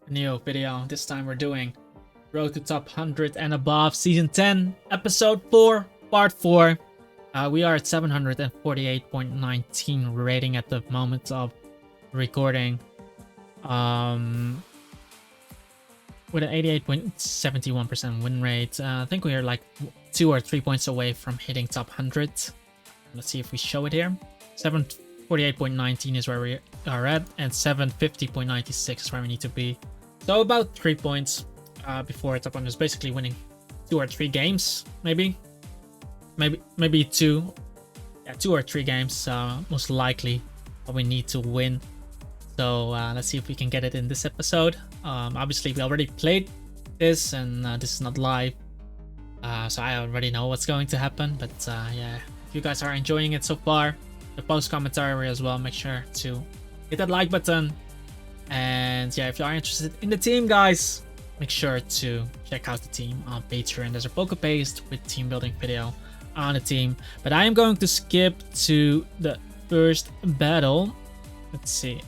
new video. This time we're doing Road to Top 100 and Above Season 10, Episode 4, Part 4. We are at 748.19 rating at the moment of recording. With an 88.71% win rate. I think we are like 2 or 3 points away from hitting top 100. Let's see if we show it here. 748.19 is where we are at, and 750.96 is where we need to be. So about 3 points before top 100. Is basically winning 2 or 3 games, maybe 2. Yeah, 2 or 3 games. Most likely what we need to win. So let's see if we can get it in this episode. Obviously, we already played this, and this is not live. So I already know what's going to happen. But yeah, if you guys are enjoying it so far, the post commentary as well, make sure to hit that like button. And yeah, if you are interested in the team, guys, make sure to check out the team on Patreon. There's a PokePaste with team building video on the team. But I am going to skip to the first battle. Let's see.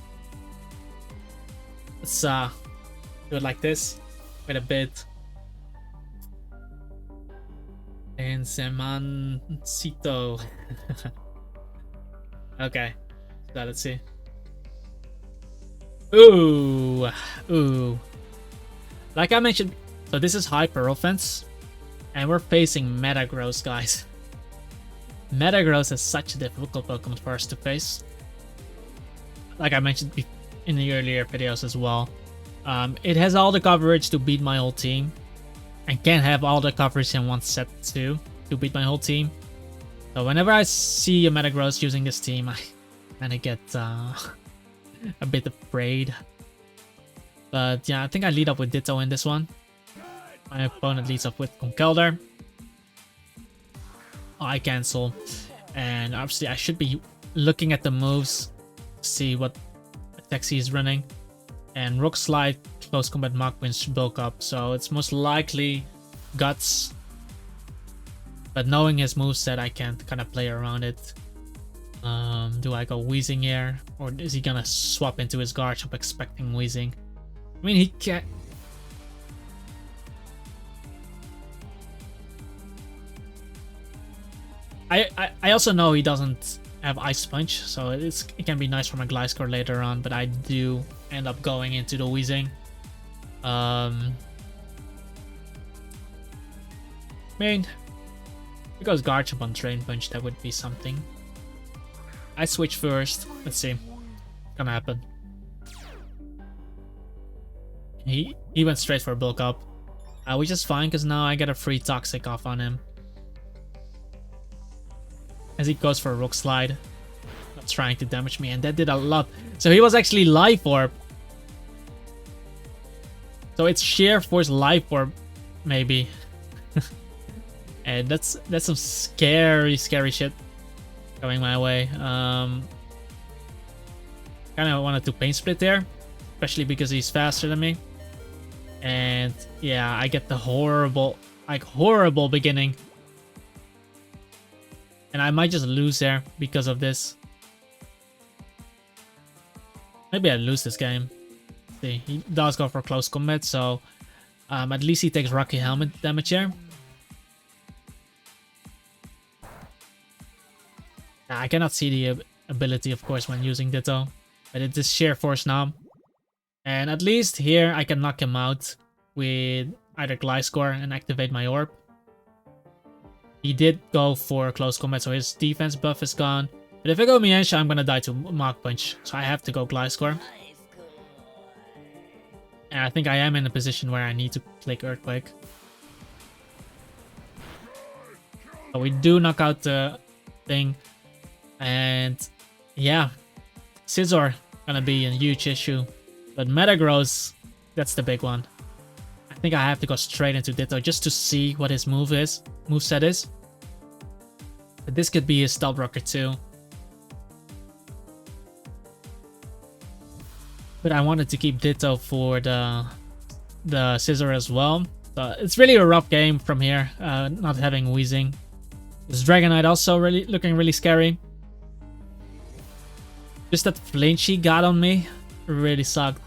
Let's do it like this. Wait a bit. And Semancito. Okay. So let's see. Ooh. Like I mentioned, so this is Hyper Offense. And we're facing Metagross, guys. Metagross is such a difficult Pokemon for us to face. Like I mentioned in the earlier videos as well. It has all the coverage to beat my whole team. And can have all the coverage in one set too to beat my whole team. So whenever I see a Metagross using this team, I kind of get a bit afraid. But yeah, I think I lead up with Ditto in this one. My opponent leads up with Conkeldurr. I cancel. And obviously I should be looking at the moves to see what attacks he's running. And Rock Slide, Close Combat, Mach Punch, Bulk Up. So it's most likely Guts. But knowing his moveset, I can't kind of play around it. Do I go Wheezing here? Or is he gonna swap into his Garchomp expecting Wheezing? I mean, he can't. I also know he doesn't have Ice Punch, so it can be nice for my Gliscor later on, but I do end up going into the Wheezing. I mean, if it goes Garchomp on Drain Punch, that would be something. I switch first. Let's see. What's gonna happen. He went straight for Bulk Up, which is fine because now I get a free Toxic off on him. As he goes for a Rock Slide, trying to damage me, and that did a lot. So he was actually Life Orb. So it's Sheer Force Life Orb, maybe. And that's some scary shit going my way. Kind of wanted to Pain Split there, especially because he's faster than me. And yeah, I get the horrible beginning. And I might just lose there because of this. Maybe I lose this game. See, he does go for Close Combat, so at least he takes Rocky Helmet damage here. I cannot see the ability, of course, when using Ditto. But it is Sheer Force now. And at least here I can knock him out with either Gliscor and activate my Orb. He did go for Close Combat, so his defense buff is gone. But if I go Miensha, I'm gonna die to Mach Punch. So I have to go Gliscor. And I think I am in a position where I need to click Earthquake. So we do knock out the thing. And yeah, Scizor gonna be a huge issue. But Metagross, that's the big one. I think I have to go straight into Ditto just to see what his moveset is. But this could be his Stealth Rocker too. But I wanted to keep Ditto for the Scizor as well. So it's really a rough game from here, not having Wheezing. This Dragonite also looking really scary. Just that flinch he got on me really sucked.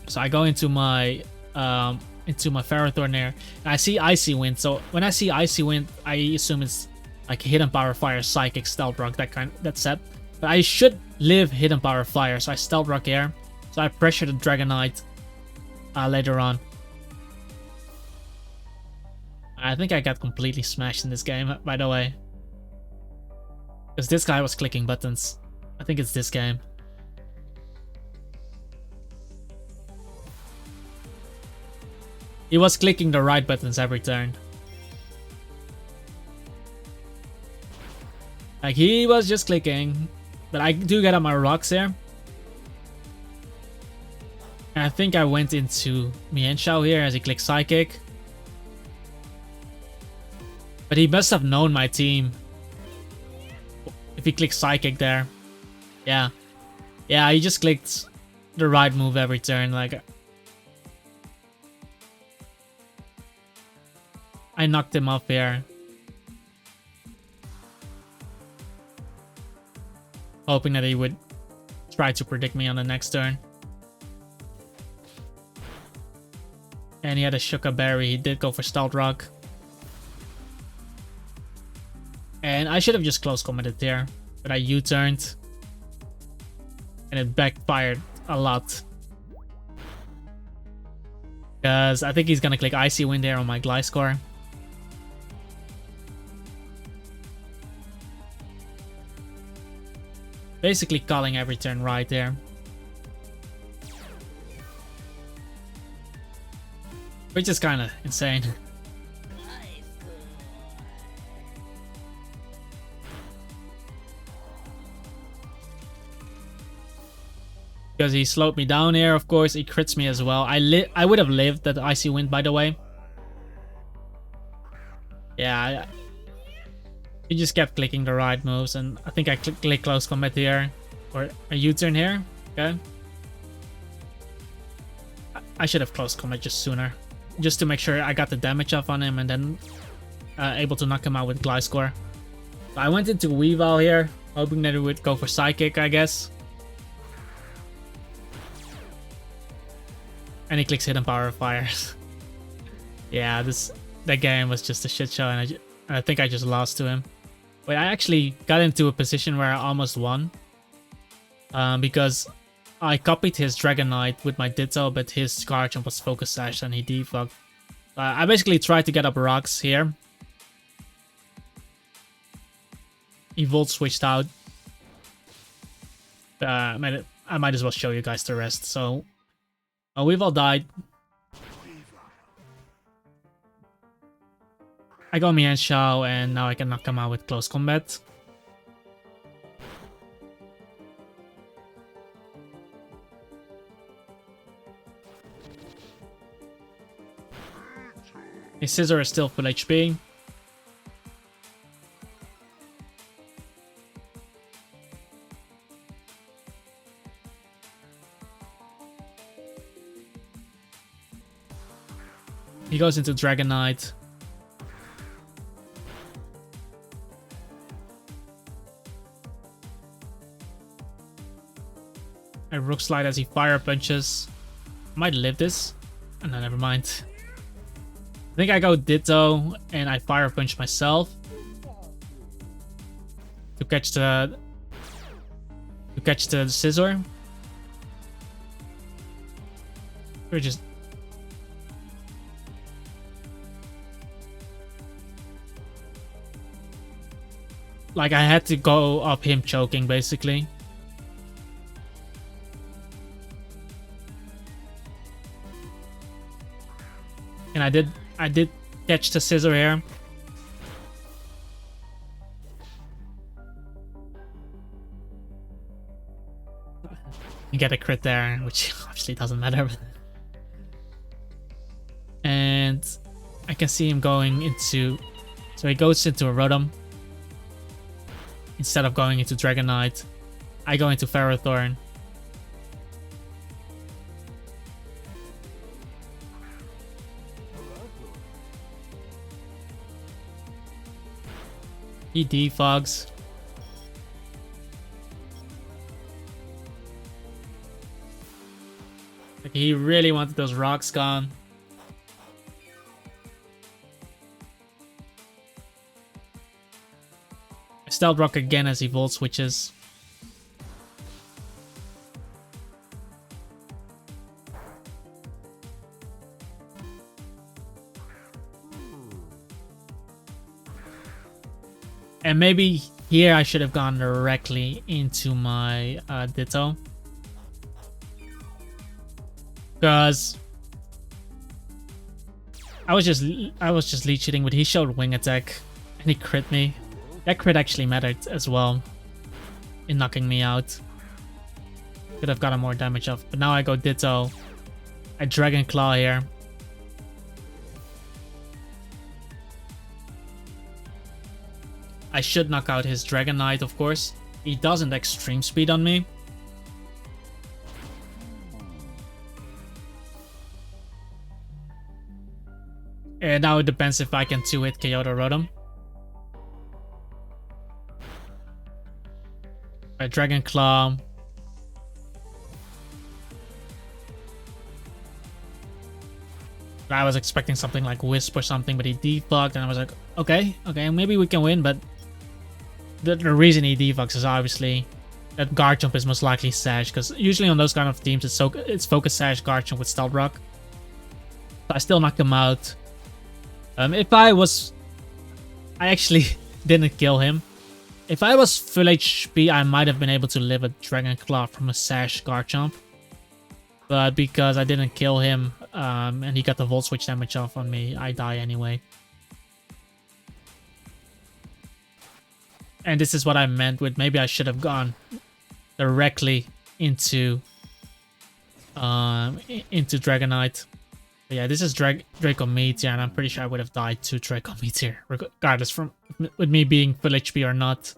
So I go into my Ferrothorn there, and I see Icy Wind. So when I see Icy Wind, I assume it's like Hidden Power Fire, Psychic, Stealth Rock, that set. But I should live Hidden Power Fire, so I Stealth Rock here. So I pressure the Dragonite later on. I think I got completely smashed in this game, by the way. Because this guy was clicking buttons. I think it's this game. He was clicking the right buttons every turn. Like, he was just clicking. But I do get on my rocks here. And I think I went into Mienshao here as he clicked Psychic. But he must have known my team. If he clicked Psychic there. Yeah. Yeah, he just clicked the right move every turn. Like, I knocked him off here. Hoping that he would try to predict me on the next turn. And he had a Shuka Berry. He did go for Stealth Rock. And I should have just close combated there. But I U-turned. And it backfired a lot. Because I think he's gonna click Icy Wind there on my Gliscor. Basically calling every turn right there. Which is kind of insane. Because he slowed me down here, of course. He crits me as well. I would have lived that Icy Wind, by the way. Yeah, he just kept clicking the right moves, and I think I click close combat here. Or a U-turn here. Okay. I should have close combat just sooner. Just to make sure I got the damage off on him and then able to knock him out with Gliscor. So I went into Weavile here, hoping that it would go for Psychic, I guess. And he clicks Hidden Power Fire. Yeah, that game was just a shit show, and I think I just lost to him. But I actually got into a position where I almost won. Because I copied his Dragonite with my Ditto, but his Scarchamp was Focus Sash and he defogged. I basically tried to get up rocks here. He Volt switched out. I might as well show you guys the rest. So we've all died. I got Mienshao, and now I can knock him out with close combat. His Scizor is still full HP. He goes into Dragonite. I Rook Slide as he Fire Punches. I might live this. Oh, no, never mind. I think I go Ditto and I Fire Punch myself to catch the Scizor. Or just like I had to go up him choking basically. And I did catch the Scizor here. You get a crit there, which obviously doesn't matter. And I can see him going into... So he goes into a Rotom. Instead of going into Dragonite, I go into Ferrothorn. He defogs. Like, he really wanted those rocks gone. I stealth rock again as he volt switches. And maybe here I should have gone directly into my Ditto. Because I was just lead cheating, but he showed wing attack and he crit me. That crit actually mattered as well in knocking me out. Could have gotten more damage off, but now I go Ditto. I Dragon Claw here. I should knock out his Dragon Knight, of course. He doesn't extreme speed on me. And now it depends if I can 2-hit Kyoto Rotom. Right, Dragon Claw. I was expecting something like Wisp or something, but he debugged, and I was like, okay, maybe we can win, but the reason he debugs is obviously that Garchomp is most likely Sash, because usually on those kind of teams it's Focus Sash, Garchomp with Stealth Rock. So I still knocked him out. I actually didn't kill him. If I was full HP, I might have been able to live a Dragon Claw from a Sash Garchomp. But because I didn't kill him, and he got the Volt Switch damage off on me, I die anyway. And this is what I meant with maybe I should have gone directly into Dragonite. But yeah, this is Draco Meteor, and I'm pretty sure I would have died to Draco Meteor, regardless with me being full HP or not.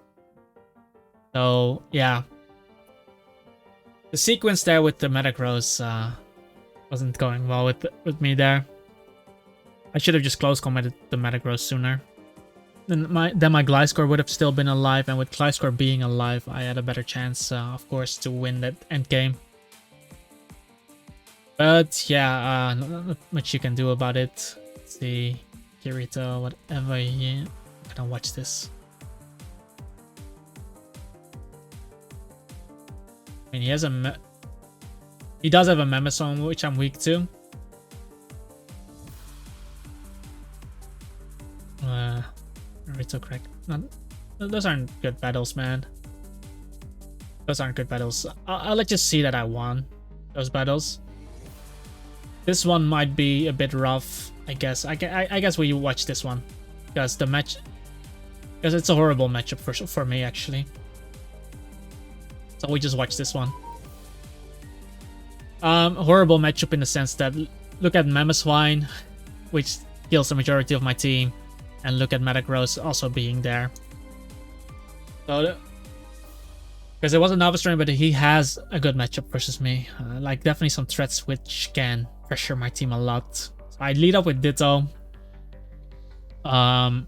So yeah, the sequence there with the Metagross wasn't going well with me there. I should have just close combated the Metagross sooner. Then my Gliscor would have still been alive, and with Gliscor being alive, I had a better chance, of course, to win that end game. But yeah, not much you can do about it. Let's see, Kirito, whatever. Yeah, I'm gonna watch this. I mean, he does have a Mamoswine, which I'm weak to. Kirito, correct. Those aren't good battles, man. Those aren't good battles. I'll let you see that I won those battles. This one might be a bit rough, I guess. I guess we watch this one because it's a horrible matchup for me actually. So we just watch this one. Horrible matchup in the sense that look at Mamoswine, which kills the majority of my team, and look at Metagross also being there. So because it was a novice trainer, but he has a good matchup versus me. Like definitely some threats which can pressure my team a lot. So I lead up with Ditto. So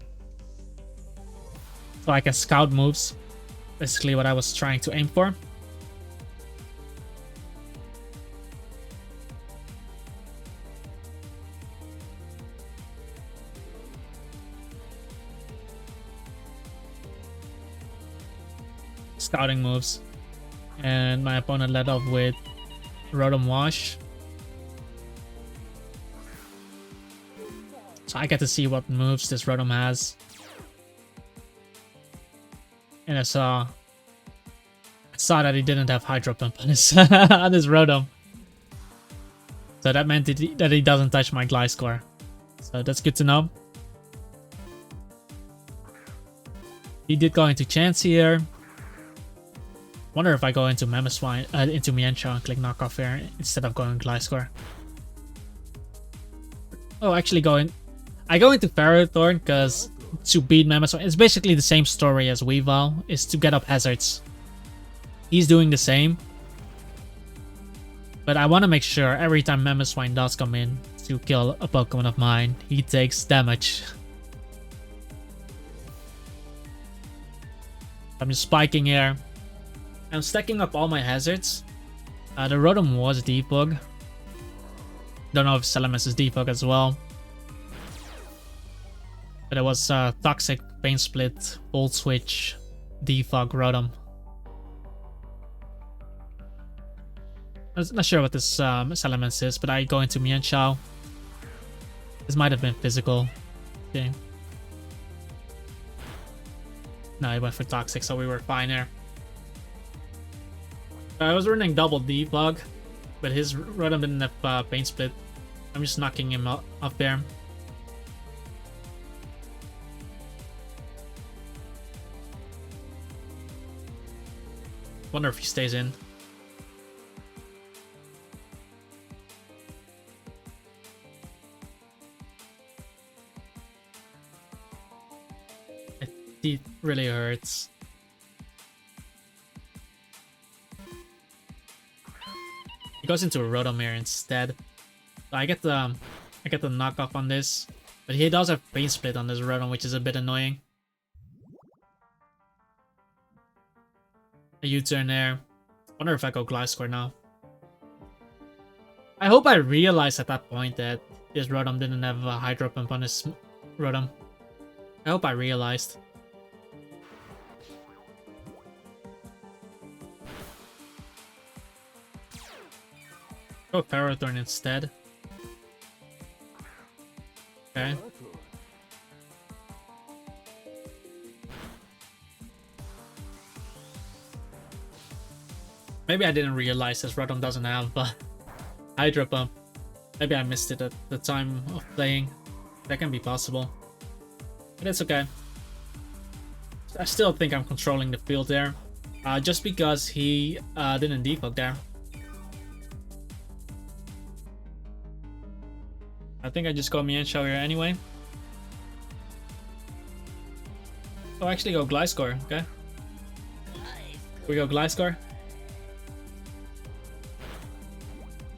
I can scout moves. Basically what I was trying to aim for. Scouting moves. And my opponent led off with Rotom Wash. So I get to see what moves this Rotom has. And I saw that he didn't have Hydro Pump on his on his Rotom. So that meant that he doesn't touch my Gliscor. So that's good to know. He did go into Chance here. Wonder if I go into Mamoswine, into Mienshao and click knockoff here instead of going Gliscor. Oh, actually I go into Ferrothorn because to beat Mamoswine, it's basically the same story as Weavile, is to get up hazards. He's doing the same. But I want to make sure every time Mamoswine does come in to kill a Pokemon of mine, he takes damage. I'm just spiking here. I'm stacking up all my hazards. The Rotom was debug. Don't know if Salamence is defog as well. But it was Toxic, Pain Split, Volt Switch, defog, Rotom. I'm not sure what this Salamence is, but I go into Mienshao. This might have been physical. Okay. No, I went for Toxic, so we were fine there. I was running double defog, but his Rotom didn't have Pain Split. I'm just knocking him off there. Wonder if he stays in. It really hurts. He goes into a Rotomir instead. So I get the knockoff on this, but he does have Pain Split on this Rotom, which is a bit annoying. A U-turn there. Wonder if I go Gliscor now. I hope I realized at that point that this Rotom didn't have a Hydro Pump on his Rotom. I hope I realized. Go Ferrothorn instead. Okay. Maybe I didn't realize this Rotom doesn't have Hydro Pump. Maybe I missed it at the time of playing. That can be possible. But it's okay. I still think I'm controlling the field there. Just because he didn't defog there. I think I just go Mienshao here anyway. Oh, actually go Gliscor, okay. We go Gliscor.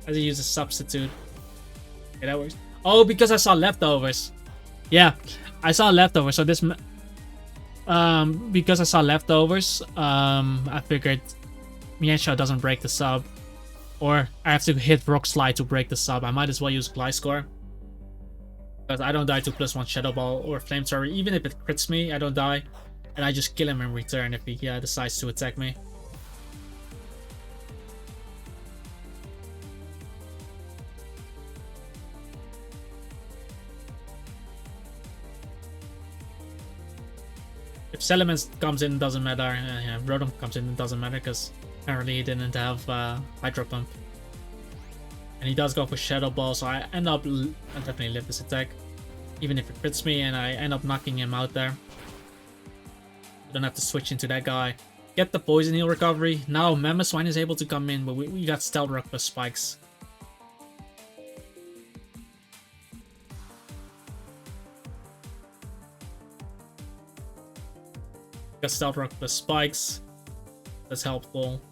As he uses substitute. Okay, that works. Oh, because I saw leftovers. Yeah, I saw leftovers. So this, because I saw leftovers, I figured Mienshao doesn't break the sub, or I have to hit Rock Slide to break the sub. I might as well use Gliscor, because I don't die to +1 Shadow Ball or Flamethrower. Even if it crits me, I don't die, and I just kill him in return if he decides to attack me. If Salamence comes in, doesn't matter. Yeah, Rotom comes in, it doesn't matter because apparently he didn't have Hydro Pump. And he does go for Shadow Ball, so I definitely live this attack. Even if it crits me and I end up knocking him out there. I don't have to switch into that guy. Get the Poison Heal recovery. Now Mamoswine is able to come in, but we got Stealth Rock plus Spikes. Got Stealth Rock plus Spikes. That's helpful.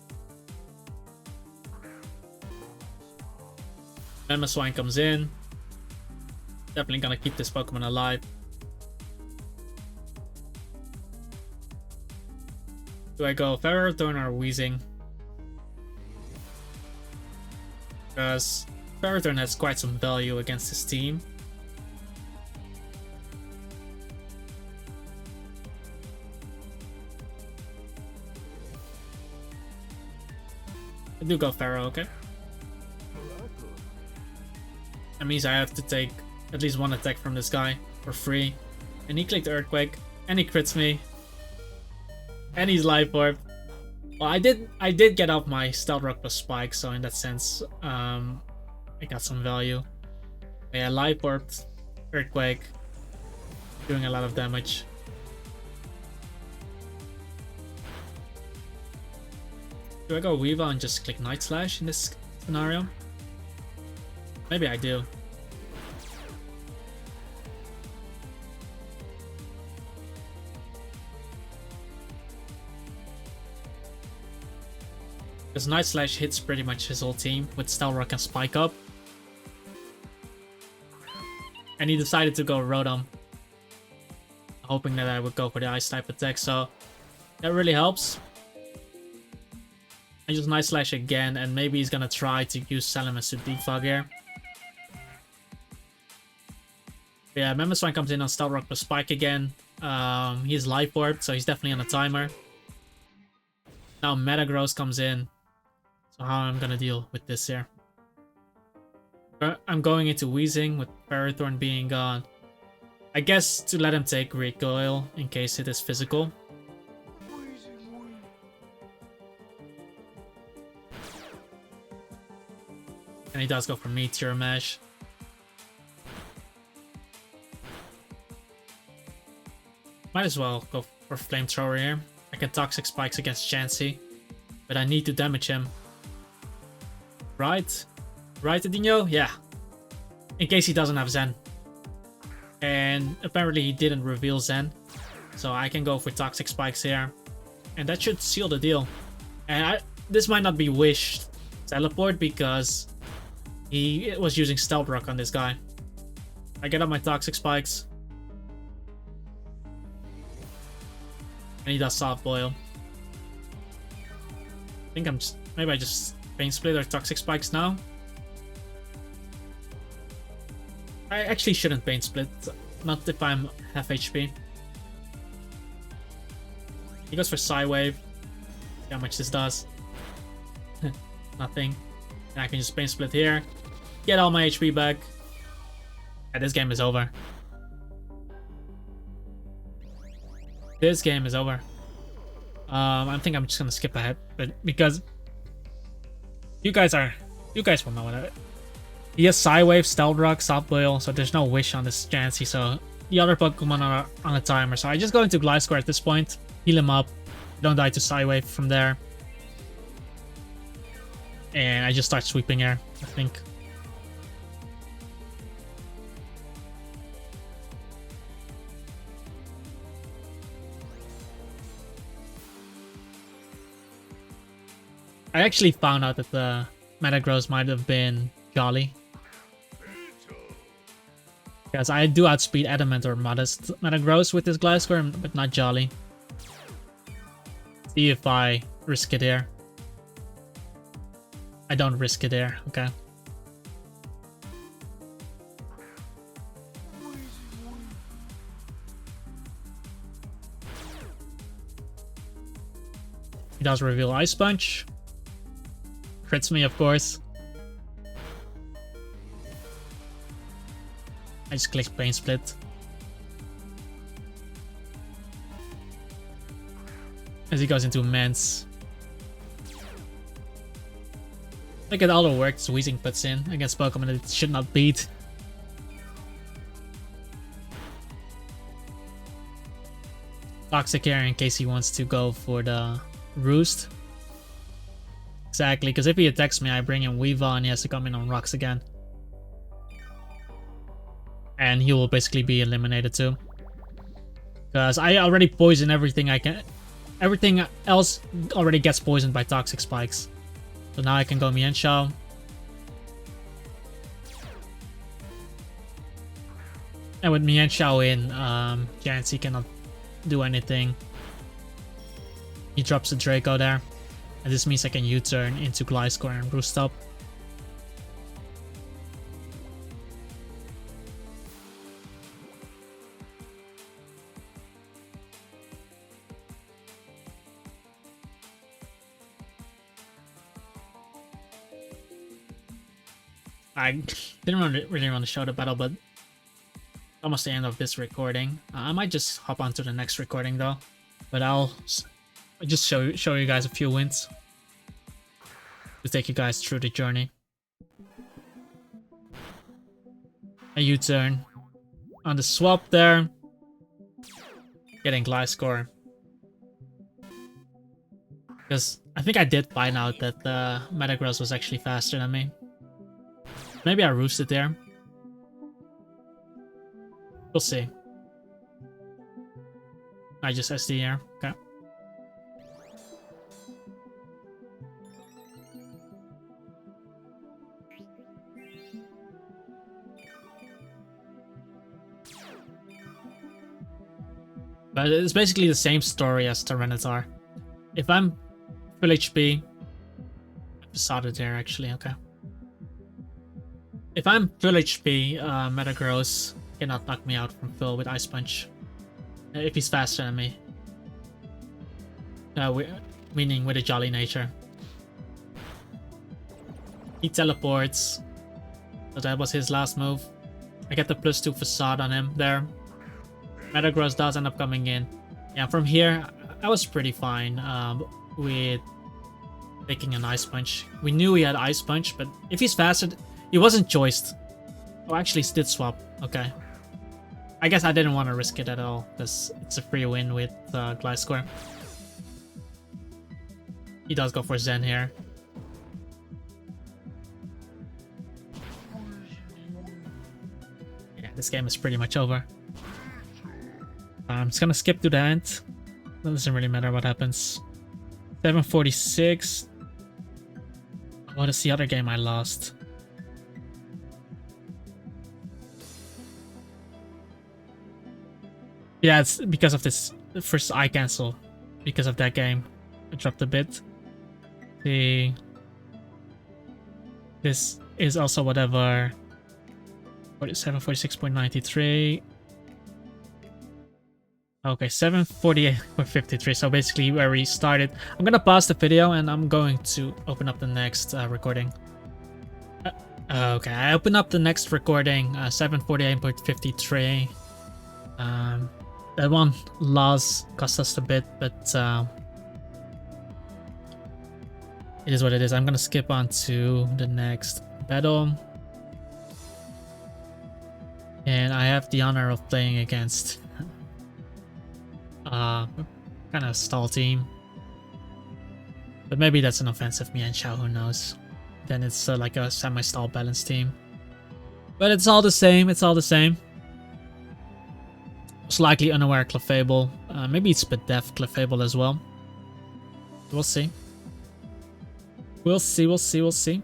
Mamoswine comes in. Definitely gonna keep this Pokemon alive. Do I go Ferrothorn or Weezing? Because Ferrothorn has quite some value against this team. I do go Ferro, okay? That means I have to take at least one attack from this guy for free. And he clicked Earthquake, and he crits me. And he's Life Orb. Well, I did get up my Stealth Rock plus Spike, so in that sense, I got some value. But yeah, Life Orb, Earthquake, doing a lot of damage. Do I go Weavile and just click Night Slash in this scenario? Maybe I do. Because Night Slash hits pretty much his whole team with Stealth Rock and Spike Up. And he decided to go Rotom, hoping that I would go for the Ice type attack, so that really helps. I use Night Slash again, and maybe he's gonna try to use Salamence to defog here. Yeah, Memeswine comes in on Stealth Rock plus Spike again. He's Life Orb, so he's definitely on a timer. Now Metagross comes in. So how I'm gonna deal with this here? I'm going into Wheezing with Ferrothorn being gone. I guess to let him take Recoil in case it is physical. And he does go for Meteor Mash. Might as well go for Flamethrower here. I can Toxic Spikes against Chansey, but I need to damage him. Right? Right, Dino? Yeah. In case he doesn't have Zen. And apparently he didn't reveal Zen. So I can go for Toxic Spikes here. And that should seal the deal. And this might not be Wish Teleport because he was using Stealth Rock on this guy. I get up my Toxic Spikes. And he does Soft Boil. I think I'm just... Maybe I just Pain Split or Toxic Spikes now. I actually shouldn't Pain Split. Not if I'm half HP. He goes for Psywave. See how much this does. Nothing. And I can just Pain Split here. Get all my HP back. And this game is over. This game is over. I think I'm just gonna skip ahead, but because you guys will know it. He has Psywave, Stealth Rock, Soft Boil, so there's no Wish on this Chansey, so the other Pokemon are on a timer. So I just go into Gliscor at this point, heal him up, don't die to Psywave from there. And I just start sweeping air, I think. I actually found out that the Metagross might have been Jolly. Because I do outspeed Adamant or Modest Metagross with this Gliscor, but not Jolly. See if I risk it here. I don't risk it here, okay. He does reveal Ice Punch. Crits me, of course. I just click Pain Split. As he goes into Mance. Look at all the work Weezing puts in against Pokemon that it should not beat. Toxic Air in case he wants to go for the Roost. Exactly, because if he attacks me, I bring in Weavile and he has to come in on rocks again. And he will basically be eliminated too. Because I already poison everything I can. Everything else already gets poisoned by Toxic Spikes. So now I can go Mienshao. And with Mienshao in, Chansey cannot do anything. He drops the Draco there. And this means I can U-turn into Gliscor and Roost up. I didn't really want to show the battle, but almost the end of this recording. I might just hop on to the next recording though, but I'll just show you guys a few wins to take you guys through the journey. A U-turn on the swap there, getting Gliscor. Because I think I did find out that the Metagross was actually faster than me. Maybe I roosted there. We'll see. I just SD here. Okay. But it's basically the same story as Tyranitar. If I'm full HP, I started there actually, okay. If I'm full HP, Metagross, cannot knock me out from full with Ice Punch. If he's faster than me. Meaning with a Jolly Nature. He teleports. So that was his last move. I get the +2 facade on him there. Metagross does end up coming in. Yeah, from here, I was pretty fine with taking an Ice Punch. We knew he had Ice Punch, but if he's faster, he wasn't choiced. Oh, actually, he did swap. Okay. I guess I didn't want to risk it at all, because it's a free win with Gliscor. He does go for Zen here. Yeah, this game is pretty much over. I'm just gonna skip to the end. It doesn't really matter what happens. 746. What is the other game I lost? Yeah, it's because of this first eye cancel. Because of that game, I dropped a bit. This is also whatever. 746.93. Okay, 748.53. So basically where we started. I'm gonna pause the video and I'm going to open up the next recording. Okay, I open up the next recording. 748.53. That one loss cost us a bit, but it is what it is. I'm gonna skip on to the next battle. And I have the honor of playing against kind of stall team. But maybe that's an offensive Mienshao, who knows. Then it's like a semi-stall balance team. But it's all the same, it's all the same. Most likely unaware Clefable. Maybe it's Bedef Clefable as well. We'll see. We'll see, we'll see, we'll see.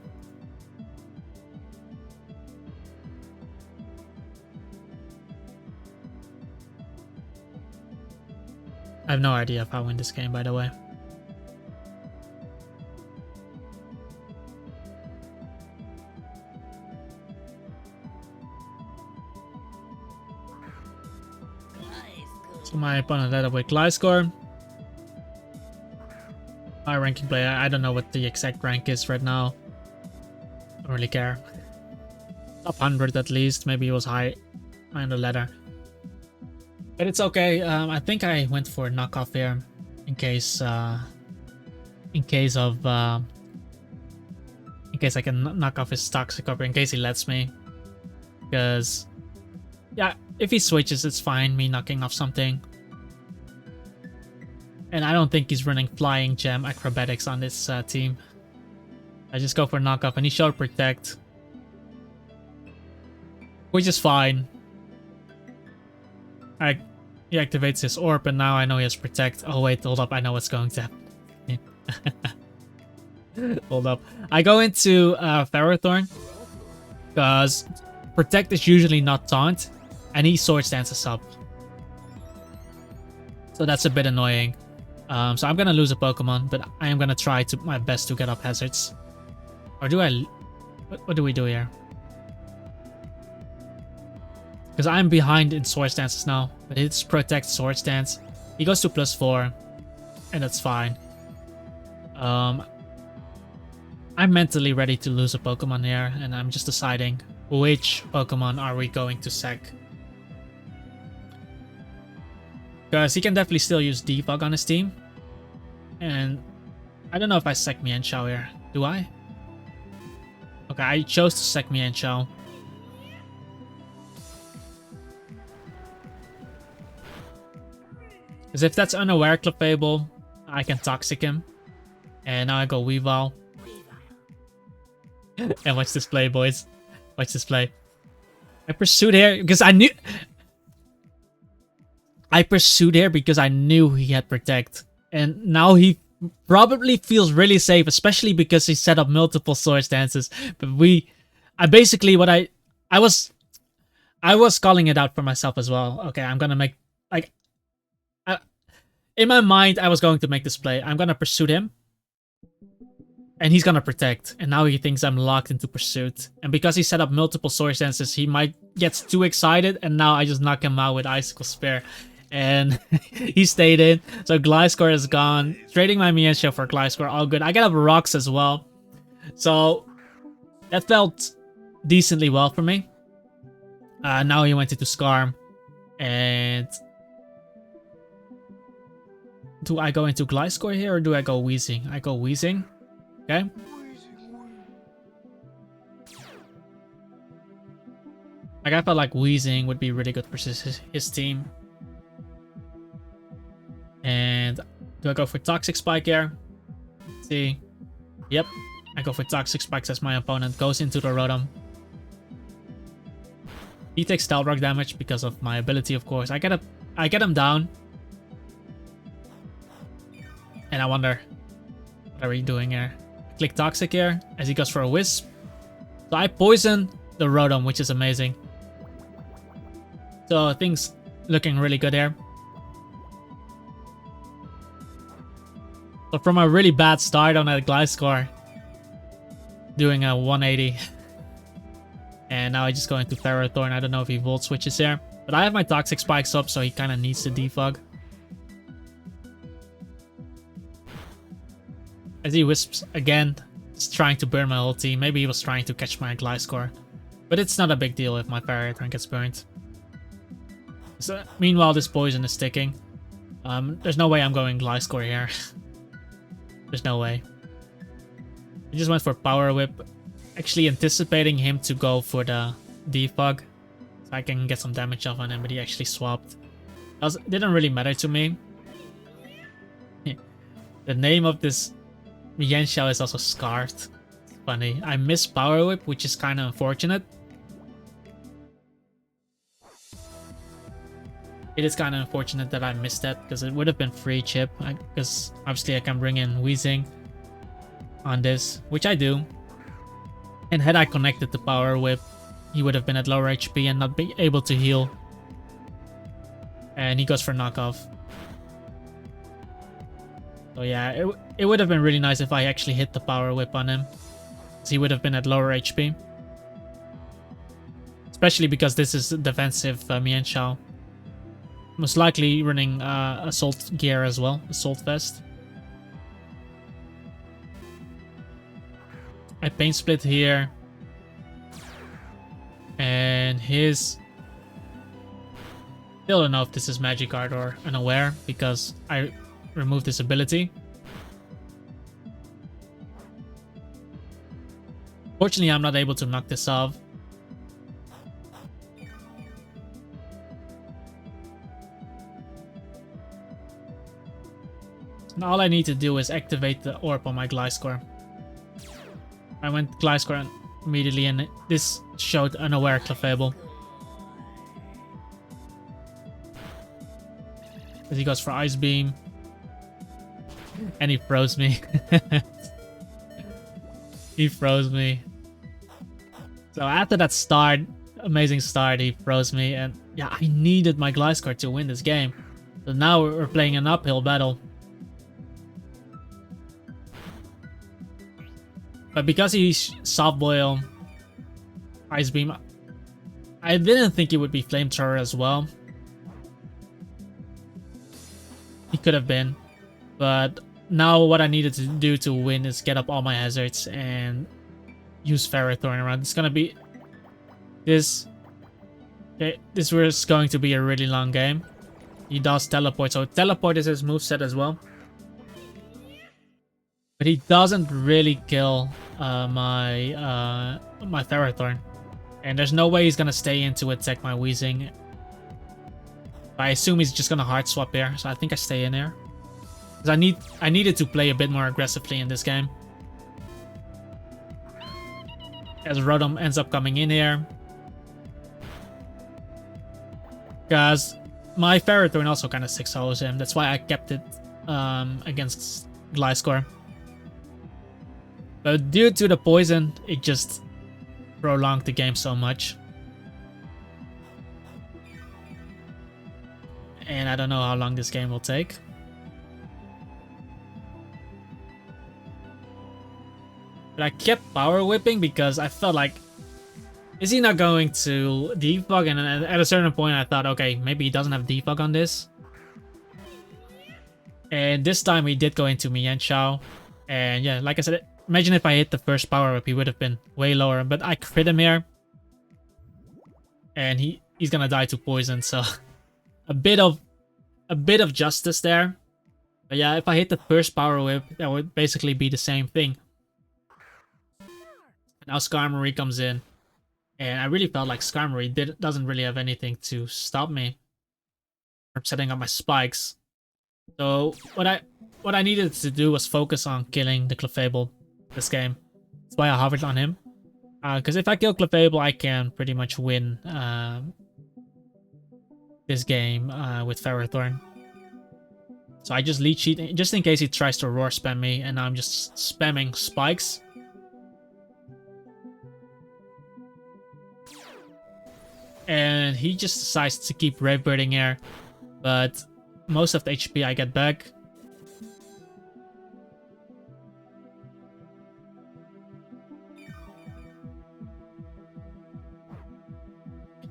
I have no idea if I win this game, by the way. So my opponent led up with Gliscor. My ranking player, I don't know what the exact rank is right now. Don't really care. Top 100 at least, maybe it was high on the ladder. But it's okay. I think I went for a knockoff here, in case I can knock off his Toxic Orb, in case he lets me. Because yeah, if he switches, it's fine. Me knocking off something, and I don't think he's running Flying Gem Acrobatics on this team. I just go for knockoff, and he showed Protect, which is fine. He activates his orb, and now I know he has Protect. Oh wait, hold up, I know what's going to happen. Hold up. I go into Ferrothorn, because Protect is usually not taunt, and he Swords Dances up. So that's a bit annoying. So I'm gonna lose a Pokemon, but I am gonna try my best to get up hazards. Or do I... What do we do here? Because I'm behind in Swords Dances now, but it's Protect Swords Dance. He goes to +4, and that's fine. I'm mentally ready to lose a Pokemon here, and I'm just deciding which Pokemon are we going to sack. Because he can definitely still use Defog on his team. And I don't know if I sack Mienshao here. Do I? Okay, I chose to sack Mienshao. Because if that's unaware Clefable, I can Toxic him. And now I go Weavile. And watch this play, boys. Watch this play. I pursued here because I knew... he had Protect. And now he probably feels really safe, especially because he set up multiple Swords Dances. But I basically, I was calling it out for myself as well. Okay, I'm gonna make, like... in my mind, I was going to make this play. I'm gonna pursue him. And he's gonna protect. And now he thinks I'm locked into pursuit. And because he set up multiple sword senses, he might get too excited. And now I just knock him out with Icicle Spear. And he stayed in. So Gliscor is gone. Trading my Mienshao for Gliscor, all good. I get up rocks as well. So that felt decently well for me. Now he went into Scarm. And do I go into Gliscor here or do I go Weezing? I go Weezing. Okay. Like I felt like Weezing would be really good for his team. And do I go for Toxic Spike here? Let's see. Yep. I go for Toxic Spikes as my opponent goes into the Rotom. He takes Stealth Rock damage because of my ability, of course. I get him down. And I wonder, what are we doing here? I click Toxic here as he goes for a Wisp. So I poison the Rotom, which is amazing. So things looking really good here. So from a really bad start on that Gliscor, doing a 180. And now I just go into Ferrothorn. I don't know if he Volt switches here. But I have my Toxic Spikes up, so he kind of needs to defog. As he Wisps again, he's trying to burn my whole team. Maybe he was trying to catch my Gliscor. But it's not a big deal if my Ferrothorn gets burned. So meanwhile, this poison is sticking. There's no way I'm going Gliscor here. There's no way. I just went for Power Whip. Actually anticipating him to go for the defog. So I can get some damage off on him, but he actually swapped. Didn't really matter to me. The name of this Mienshao is also Scarred. It's funny. I missed Power Whip, which is kind of unfortunate. It is kind of unfortunate that I missed that because it would have been free chip. Because obviously I can bring in Weezing on this, which I do. And had I connected the Power Whip, he would have been at lower HP and not be able to heal. And he goes for knockoff. So yeah, it would have been really nice if I actually hit the Power Whip on him. Because he would have been at lower HP. Especially because this is defensive Mienshao. Most likely running Assault gear as well, Assault Vest. I Pain Split here. And his... Still don't know if this is Magic Guard or Unaware because I removed this ability. Fortunately, I'm not able to knock this off. Now all I need to do is activate the orb on my Gliscor. I went Gliscor immediately and this showed Unaware Clefable. As he goes for Ice Beam. And he froze me. He froze me. So after that start, amazing start, he froze me. And yeah, I needed my Gliscor to win this game. So now we're playing an uphill battle. But because he's Soft Boil, Ice Beam, I didn't think it would be Flamethrower as well. He could have been. But now what I needed to do to win is get up all my hazards and use Ferrothorn around. It's gonna be... This was going to be a really long game. He does Teleport, so Teleport is his moveset as well. But he doesn't really kill my Ferrothorn. And there's no way he's gonna stay in to attack my Weezing. I assume he's just gonna hard swap here, so I think I stay in here. Because I needed to play a bit more aggressively in this game. As Rotom ends up coming in here. Because my Ferrothorn also kind of 6-0s him. That's why I kept it against Gliscor. But due to the poison, it just prolonged the game so much. And I don't know how long this game will take. But I kept power whipping because I felt like, is he not going to defog? And then at a certain point I thought, okay, maybe he doesn't have defog on this. And this time we did go into Mian Shao. And yeah, like I said, imagine if I hit the first power whip, he would have been way lower. But I crit him here. And he's gonna die to poison, so a bit of justice there. But yeah, if I hit the first power whip, that would basically be the same thing. Now Skarmory comes in. And I really felt like Skarmory doesn't really have anything to stop me from setting up my spikes. So what I needed to do was focus on killing the Clefable this game. That's why I hovered on him. Because if I kill Clefable, I can pretty much win this game with Ferrothorn. So I just lead cheat just in case he tries to roar spam me, and I'm just spamming spikes. And he just decides to keep Brave Birding here, but most of the HP I get back.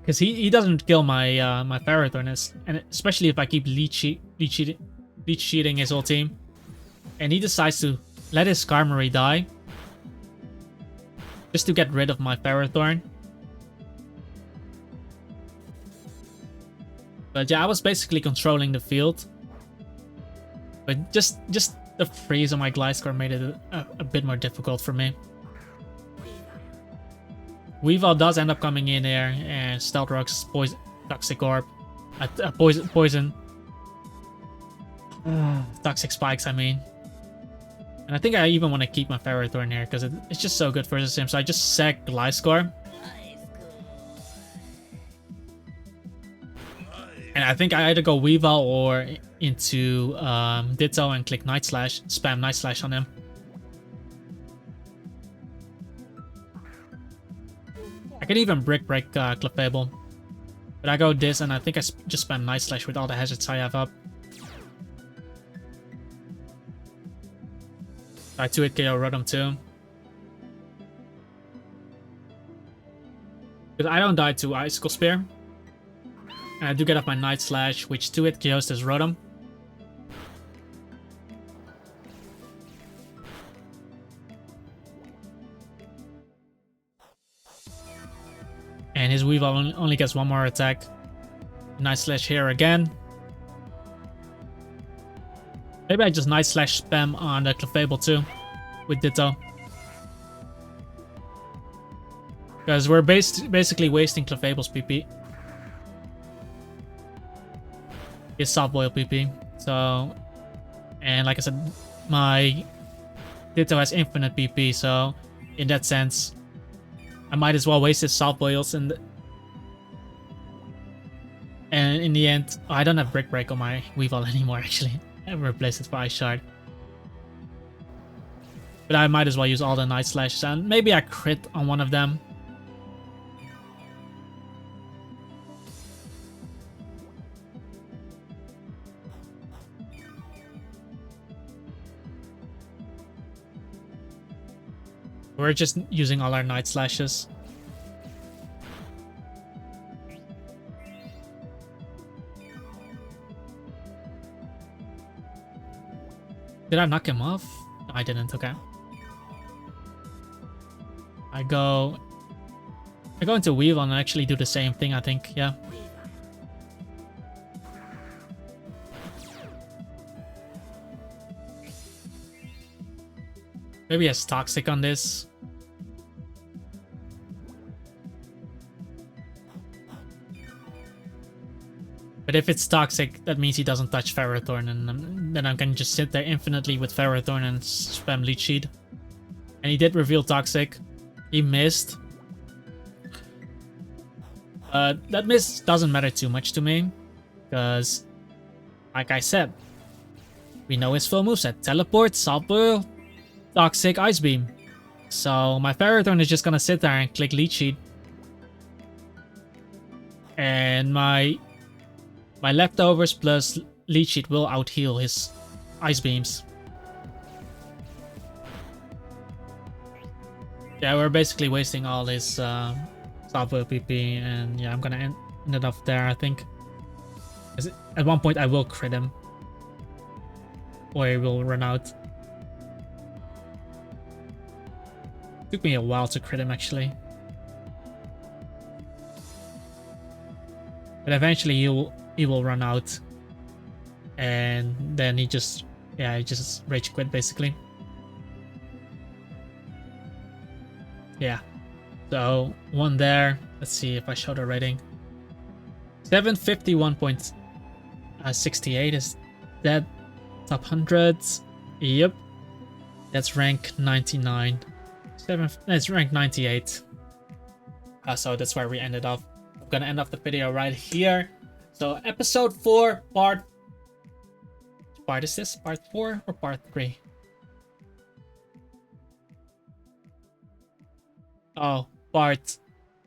Because he doesn't kill my my Ferrothorn, and especially if I keep lead cheating his whole team. And he decides to let his Skarmory die just to get rid of my Ferrothorn. But yeah, I was basically controlling the field. But just the freeze on my Gliscor made it a bit more difficult for me. Weavile does end up coming in there, and Stealth Rock's poison, Toxic Orb, poison, Toxic Spikes, I mean. And I think I even want to keep my Ferrothorn here because it's just so good versus him. So I just sack Gliscor. And I think I either go Weavile or into Ditto and click Night Slash, spam Night Slash on him. I can even Brick Break Clefable. But I go this, and I think I just spam Night Slash with all the hazards I have up. I 2-hit KO Rotom too. Because I don't die to Icicle Spear. And I do get off my Night Slash, which 2-hit KOs this Rotom. And his Weavile only gets one more attack. Night Slash here again. Maybe I just Night Slash spam on the Clefable too, with Ditto. Because we're basically wasting Clefable's PP. His Soft Boil PP. So, and like I said, my Ditto has infinite PP, so in that sense, I might as well waste his Soft Boils and in the end, I don't have Brick Break on my Weavile anymore actually. I replaced it for Ice Shard. But I might as well use all the Night Slashes, and maybe I crit on one of them. We're just using all our Night Slashes. Did I knock him off? No, I didn't, okay. I go into Weavile and actually do the same thing, I think, yeah. Maybe he has Toxic on this. But if it's Toxic, that means he doesn't touch Ferrothorn, and then I can just sit there infinitely with Ferrothorn and spam Leech Seed. And he did reveal Toxic. He missed. That miss doesn't matter too much to me, because, like I said, we know his full moveset: Teleport, Soft Boil, Toxic, Ice Beam. So my Ferrothorn is just gonna sit there and click Leech Seed. And my leftovers plus Leech Seed will out-heal his Ice Beams. Yeah, we're basically wasting all his software PP, and yeah, I'm gonna end it off there, I think. At one point I will crit him, or he will run out. Took me a while to crit him, actually. But eventually he will run out. And then he just rage quit, basically. Yeah. So, one there. Let's see if I show the rating. 751.68 is that top 100. Yep. That's rank 99. That's rank 98. So that's where we ended off. I'm gonna end off the video right here. So episode 4, part is this? Part 4 or part 3? Oh,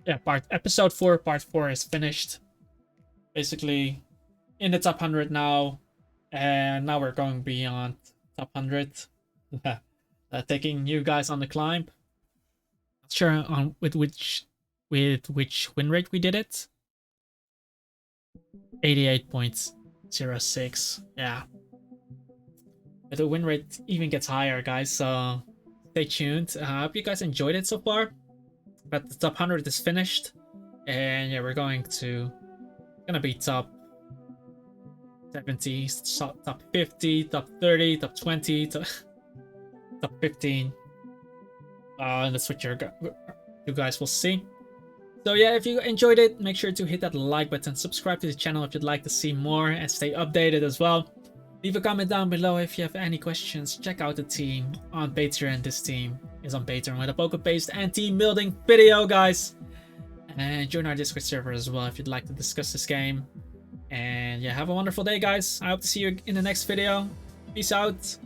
episode 4, part 4 is finished. Basically in the top 100 now, and now we're going beyond top 100. Taking you guys on the climb. Not sure on with which win rate we did it. 88.06. Yeah. But the win rate even gets higher, guys, so stay tuned. I hope you guys enjoyed it so far. But the top 100 is finished. And yeah, we're gonna be top 70, top 50, top 30, top 20, top 15. And that's what you guys will see. So yeah, if you enjoyed it, make sure to hit that like button, subscribe to the channel if you'd like to see more, and stay updated as well. Leave a comment down below if you have any questions. Check out the team on Patreon. This team is on Patreon with a poker-based and team building video, guys. And join our Discord server as well if you'd like to discuss this game. And yeah, have a wonderful day, guys. I hope to see you in the next video. Peace out.